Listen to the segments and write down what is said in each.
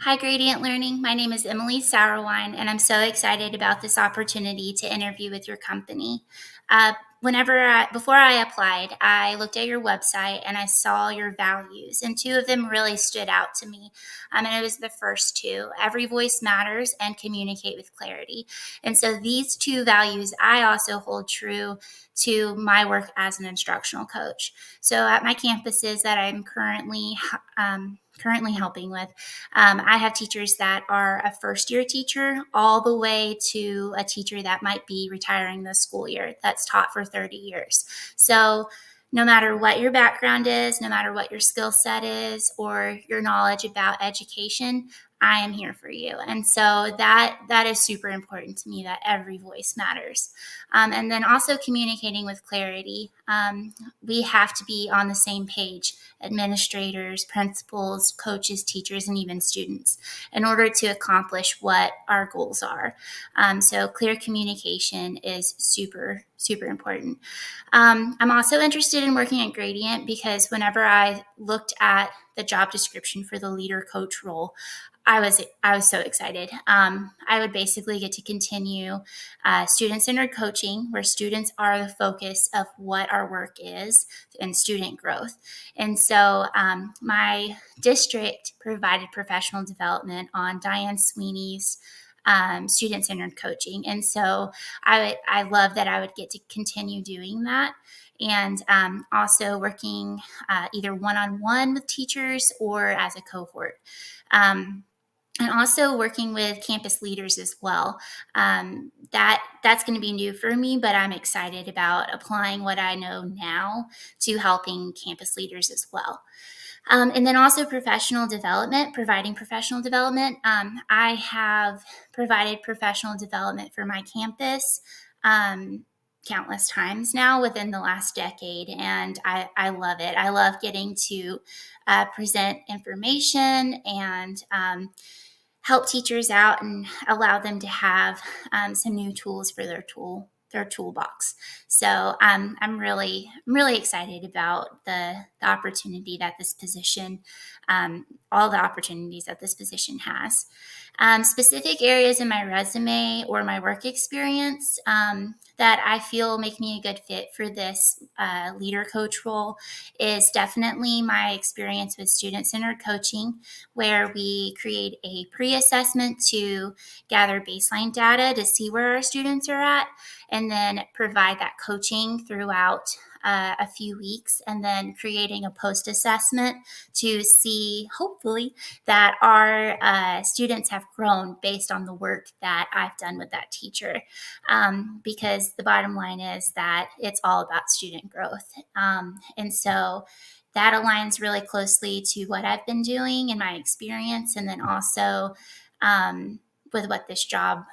Hi, Gradient Learning. My name is Emily Sauerwein, and I'm so excited about this opportunity to interview with your company. Before I applied, I looked at your website and I saw your values, and two of them really stood out to me. And it was the first two: every voice matters and communicate with clarity. And so these two values I also hold true to my work as an instructional coach. So at my campuses that I'm currently helping with, I have teachers that are a first year teacher all the way to a teacher that might be retiring this school year that's taught for 30 years. So no matter what your background is, no matter what your skill set is or your knowledge about education, I am here for you. And so that is super important to me, that every voice matters. And then also communicating with clarity. We have to be on the same page, administrators, principals, coaches, teachers, and even students, in order to accomplish what our goals are. So clear communication is super, super important. I'm also interested in working at Gradient because whenever I looked at the job description for the leader coach role, I was so excited. I would basically get to continue student-centered coaching, where students are the focus of what our work is, and student growth. And so my district provided professional development on Diane Sweeney's student-centered coaching. And so I love that I would get to continue doing that. And also working either one-on-one with teachers or as a cohort. And also working with campus leaders as well. That's going to be new for me, but I'm excited about applying what I know now to helping campus leaders as well. And then also professional development, providing professional development. I have provided professional development for my campus countless times now within the last decade, and I love it. I love getting to present information and help teachers out and allow them to have some new tools for their toolbox. So I'm really excited about the opportunity that this position, all the opportunities that this position has. Specific areas in my resume or my work experience that I feel make me a good fit for this leader coach role is definitely my experience with student-centered coaching, where we create a pre-assessment to gather baseline data to see where our students are at, and then provide that coaching throughout a few weeks, and then creating a post-assessment to see, hopefully, that our students have grown based on the work that I've done with that teacher. Because the bottom line is that it's all about student growth. And so that aligns really closely to what I've been doing in my experience, and then also with what this job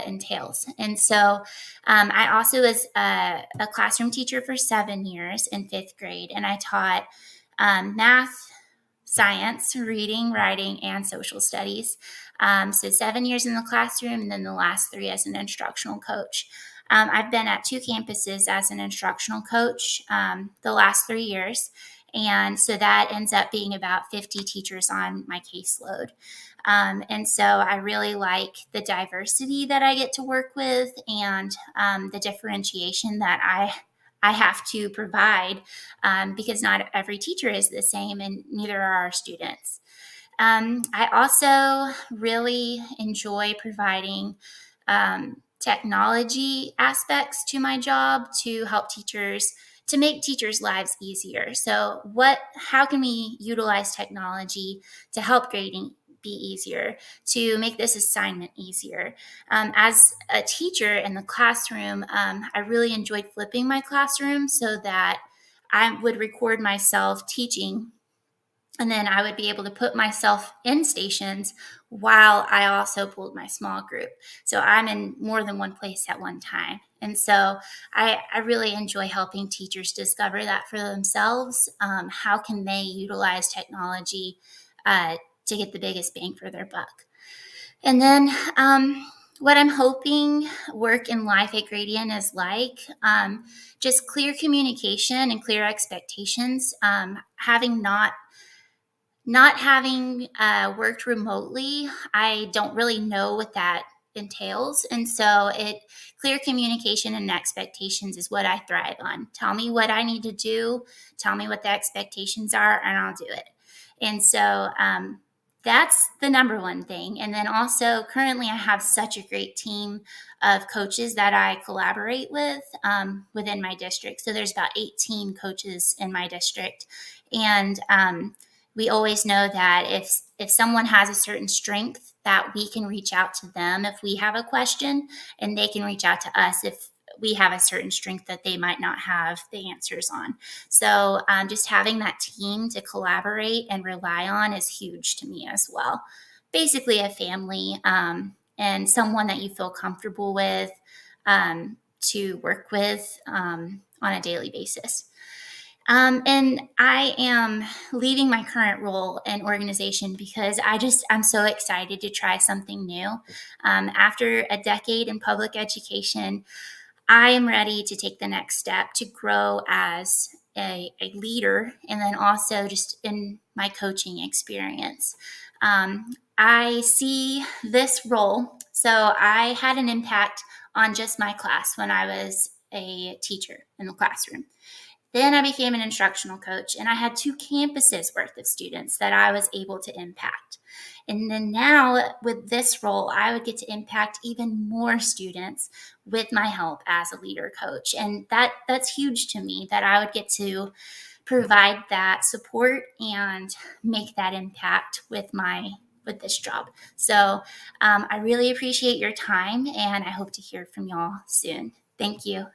entails. And so I also was a classroom teacher for 7 years in 5th grade, and I taught math, science, reading, writing, and social studies. So 7 years in the classroom, and then the last 3 as an instructional coach. I've been at 2 campuses as an instructional coach the last 3 years. And so that ends up being about 50 teachers on my caseload. And so I really like the diversity that I get to work with, and the differentiation that I have to provide, because not every teacher is the same, and neither are our students. I also really enjoy providing technology aspects to my job to help teachers, to make teachers' lives easier. So how can we utilize technology to help grading be easier, to make this assignment easier? As a teacher in the classroom, I really enjoyed flipping my classroom so that I would record myself teaching, and then I would be able to put myself in stations while I also pulled my small group. So I'm in more than one place at one time. And so I really enjoy helping teachers discover that for themselves. How can they utilize technology to get the biggest bang for their buck? And then what I'm hoping work in life at Gradient is like, just clear communication and clear expectations. Having not Not having worked remotely, I don't really know what that entails. And so clear communication and expectations is what I thrive on. Tell me what I need to do, tell me what the expectations are, and I'll do it. And so that's the number one thing. And then also, currently, I have such a great team of coaches that I collaborate with within my district. So there's about 18 coaches in my district. And we always know that if someone has a certain strength, that we can reach out to them if we have a question, and they can reach out to us if we have a certain strength that they might not have the answers on. So just having that team to collaborate and rely on is huge to me as well. Basically a family, and someone that you feel comfortable with, to work with on a daily basis. And I am leaving my current role and organization because I'm so excited to try something new. After a decade in public education, I am ready to take the next step to grow as a leader, and then also just in my coaching experience. I see this role. So I had an impact on just my class when I was a teacher in the classroom. Then I became an instructional coach, and I had 2 campuses worth of students that I was able to impact. And then now with this role, I would get to impact even more students with my help as a leader coach. And that's huge to me, that I would get to provide that support and make that impact with this job. So I really appreciate your time, and I hope to hear from y'all soon. Thank you.